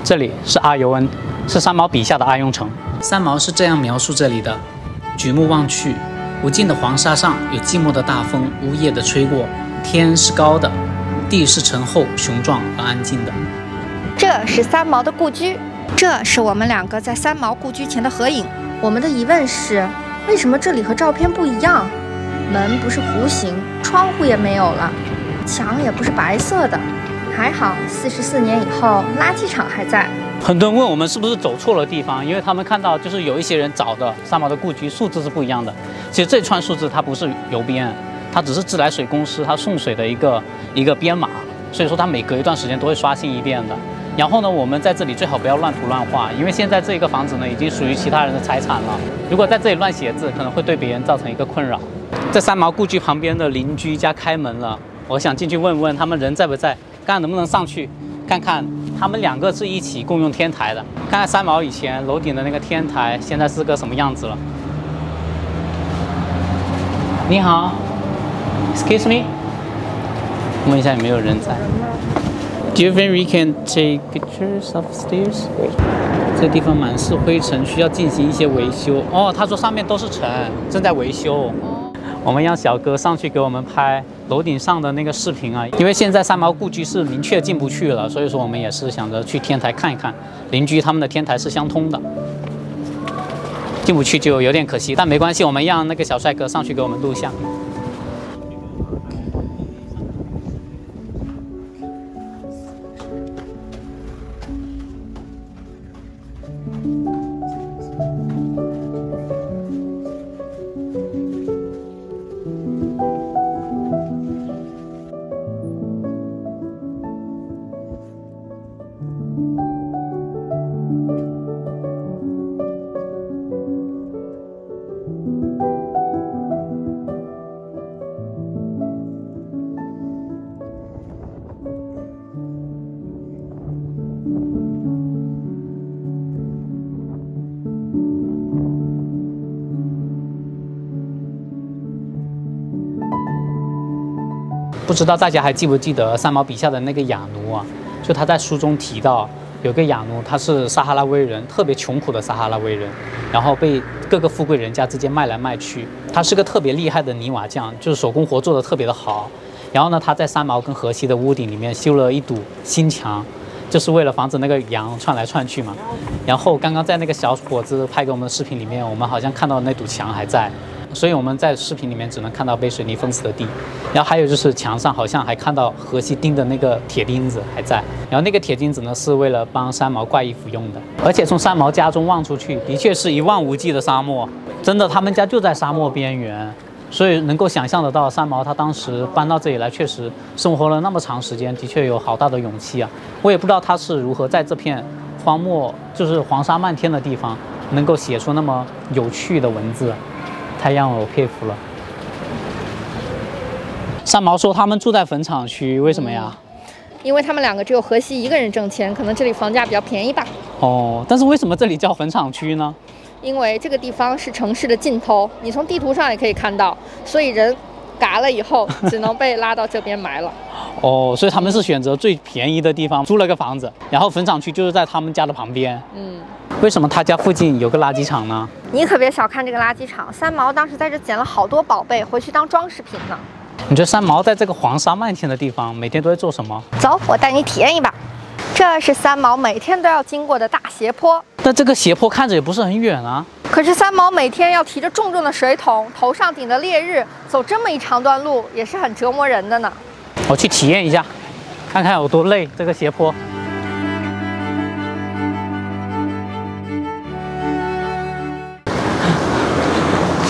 这里是阿尤恩，是三毛笔下的阿雍城。三毛是这样描述这里的：举目望去，无尽的黄沙上有寂寞的大风呜咽地吹过，天是高的，地是沉厚、雄壮而安静的。这是三毛的故居，这是我们两个在三毛故居前的合影。我们的疑问是，为什么这里和照片不一样？门不是弧形，窗户也没有了，墙也不是白色的。还好，44年以后，垃圾场还在。很多人问我们是不是走错了地方，因为他们看到就是有一些人找的三毛的故居数字是不一样的。其实这串数字它不是邮编，它只是自来水公司它送水的一个编码，所以说它每隔一段时间都会刷新一遍的。然后呢，我们在这里最好不要乱涂乱画，因为现在这个房子呢已经属于其他人的财产了。如果在这里乱写字，可能会对别人造成一个困扰。在三毛故居旁边的邻居家开门了，我想进去问问他们人在不在，看看能不能上去看看他们两个是一起共用天台的，看看三毛以前楼顶的那个天台现在是个什么样子了。你好 ，Excuse me， 问一下有没有人在。Do you think we can take pictures upstairs？ 这地方满是灰尘，需要进行一些维修。哦，他说上面都是尘，正在维修。我们让小哥上去给我们拍楼顶上的那个视频啊，因为现在三毛故居是明确进不去了，所以说我们也是想着去天台看一看，邻居他们的天台是相通的，进不去就有点可惜，但没关系，我们让那个小帅哥上去给我们录像。不知道大家还记不记得三毛笔下的那个哑奴啊？就他在书中提到，有个哑奴，他是撒哈拉威人，特别穷苦的撒哈拉威人，然后被各个富贵人家之间卖来卖去。他是个特别厉害的泥瓦匠，就是手工活做得特别的好。然后呢，他在三毛跟荷西的屋顶里面修了一堵新墙，就是为了防止那个羊窜来窜去嘛。然后刚刚在那个小伙子拍给我们的视频里面，我们好像看到那堵墙还在。所以我们在视频里面只能看到被水泥封死的地，然后还有就是墙上好像还看到荷西钉的那个铁钉子还在，然后那个铁钉子呢是为了帮三毛挂衣服用的，而且从三毛家中望出去，的确是一望无际的沙漠，真的他们家就在沙漠边缘，所以能够想象得到三毛他当时搬到这里来，确实生活了那么长时间，的确有好大的勇气啊！我也不知道他是如何在这片荒漠，就是黄沙漫天的地方，能够写出那么有趣的文字。太让我佩服了。三毛说他们住在坟场区，为什么呀？因为他们两个只有荷西一个人挣钱，可能这里房价比较便宜吧。哦，但是为什么这里叫坟场区呢？因为这个地方是城市的尽头，你从地图上也可以看到，所以人嘎了以后只能被拉到这边埋了。哦，所以他们是选择最便宜的地方租了个房子，然后坟场区就是在他们家的旁边。为什么他家附近有个垃圾场呢？你可别小看这个垃圾场，三毛当时在这捡了好多宝贝回去当装饰品呢。你觉得三毛在这个黄沙漫天的地方每天都在做什么？走，我带你体验一把。这是三毛每天都要经过的大斜坡。但这个斜坡看着也不是很远啊。可是三毛每天要提着重重的水桶，头上顶着烈日，走这么一长段路，也是很折磨人的呢。我去体验一下，看看有多累这个斜坡。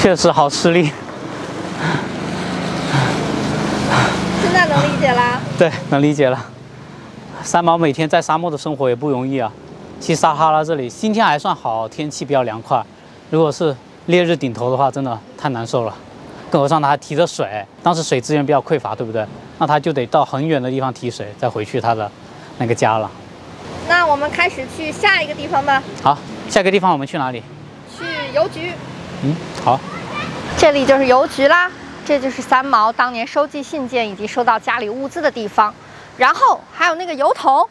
确实好吃力。现在能理解啦？对，能理解了。三毛每天在沙漠的生活也不容易啊。去撒哈拉这里，今天还算好，天气比较凉快。如果是烈日顶头的话，真的太难受了。更何况他还提着水，当时水资源比较匮乏，对不对？那他就得到很远的地方提水，再回去他的那个家了。那我们开始去下一个地方吧。好，下个地方我们去哪里？去邮局。好。这里就是邮局啦，这就是三毛当年收寄信件以及收到家里物资的地方。然后还有那个邮筒。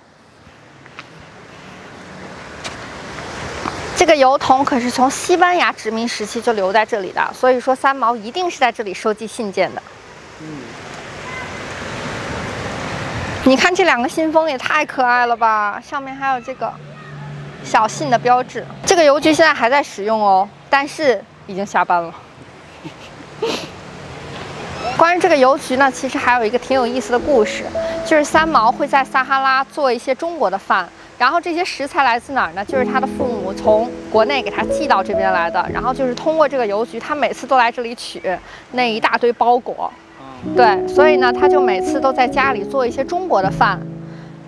这个油桶可是从西班牙殖民时期就留在这里的，所以说三毛一定是在这里收集信件的。你看这两个信封也太可爱了吧，上面还有这个小信的标志。这个邮局现在还在使用哦，但是已经下班了。关于这个邮局呢，其实还有一个挺有意思的故事，就是三毛会在撒哈拉做一些中国的饭，然后这些食材来自哪儿呢？就是他的父母从国内给他寄到这边来的，然后就是通过这个邮局，他每次都来这里取那一大堆包裹。对，所以呢，他就每次都在家里做一些中国的饭。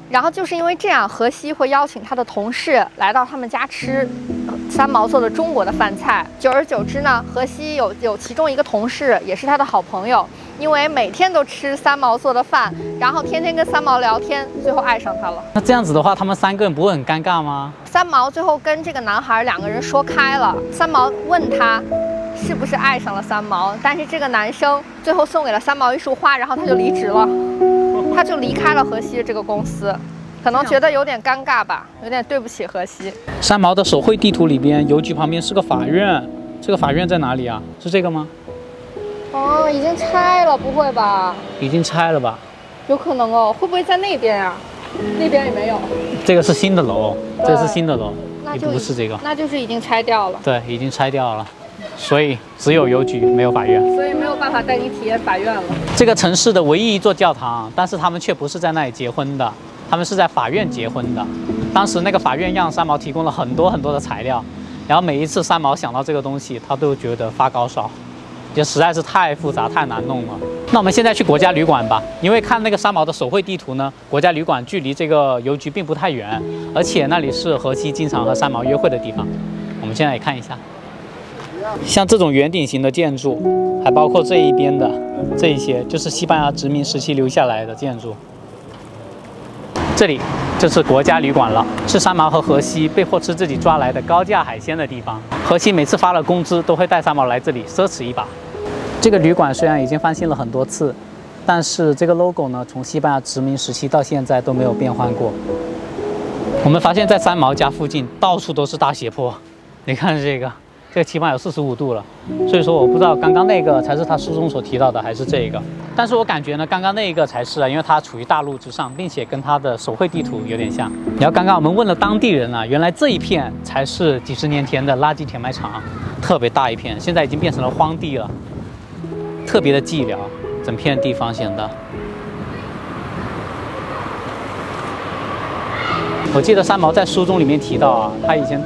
然后就是因为这样，荷西会邀请他的同事来到他们家吃三毛做的中国的饭菜。久而久之呢，荷西有其中一个同事也是他的好朋友，因为每天都吃三毛做的饭，然后天天跟三毛聊天，最后爱上他了。那这样子的话，他们3个人不会很尴尬吗？三毛最后跟这个男孩2个人说开了，三毛问他是不是爱上了三毛，但是这个男生最后送给了三毛一束花，然后他就离职了。他就离开了荷西的这个公司，可能觉得有点尴尬吧，有点对不起荷西。三毛的手绘地图里边，邮局旁边是个法院，这个法院在哪里啊？是这个吗？哦，已经拆了，不会吧？已经拆了吧？有可能哦，会不会在那边啊？那边也没有。这个是新的楼，这是新的楼，也不是这个。那就是已经拆掉了。对，已经拆掉了。所以只有邮局没有法院，所以没有办法带你体验法院了。这个城市的唯一一座教堂，但是他们却不是在那里结婚的，他们是在法院结婚的。当时那个法院让三毛提供了很多的材料，然后每一次三毛想到这个东西，他都觉得发高烧，就实在是太复杂太难弄了。那我们现在去国家旅馆吧，因为看那个三毛的手绘地图呢，国家旅馆距离这个邮局并不太远，而且那里是荷西经常和三毛约会的地方。我们现在也看一下。像这种圆顶型的建筑，还包括这一边的这一些，就是西班牙殖民时期留下来的建筑。这里就是国家旅馆了，是三毛和荷西被迫吃自己抓来的高价海鲜的地方。荷西每次发了工资，都会带三毛来这里奢侈一把。这个旅馆虽然已经翻新了很多次，但是这个 logo 呢，从西班牙殖民时期到现在都没有变换过。我们发现，在三毛家附近到处都是大斜坡，你看这个。这个起码有45度了，所以说我不知道刚刚那个才是他书中所提到的，还是这个。但是我感觉呢，刚刚那个才是啊，因为它处于大陆之上，并且跟它的手绘地图有点像。然后刚刚我们问了当地人啊，原来这一片才是几十年前的垃圾填埋场，特别大一片，现在已经变成了荒地了，特别的寂寥，整片地方显得。我记得三毛在书中里面提到啊，他以前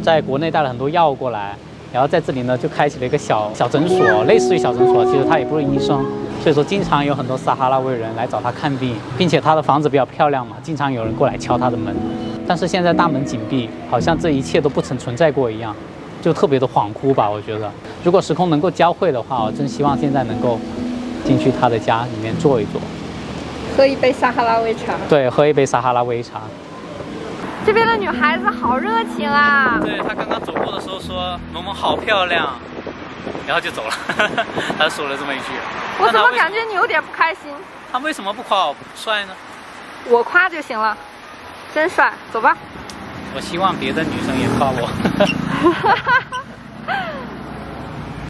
在国内带了很多药过来。然后在这里呢，就开启了一个小诊所，类似于小诊所。其实他也不是医生，所以说经常有很多撒哈拉威人来找他看病，并且他的房子比较漂亮嘛，经常有人过来敲他的门。但是现在大门紧闭，好像这一切都不曾存在过一样，就特别的恍惚吧。我觉得，如果时空能够交汇的话，我真希望现在能够进去他的家里面坐一坐，喝一杯撒哈拉威茶。对，喝一杯撒哈拉威茶。这边的女孩子好热情啊！对，她刚刚走过的时候说萌萌好漂亮，然后就走了。她说了这么一句。我怎么感觉你有点不开心？她为什么不夸我帅呢？我夸就行了，真帅，走吧。我希望别的女生也夸我。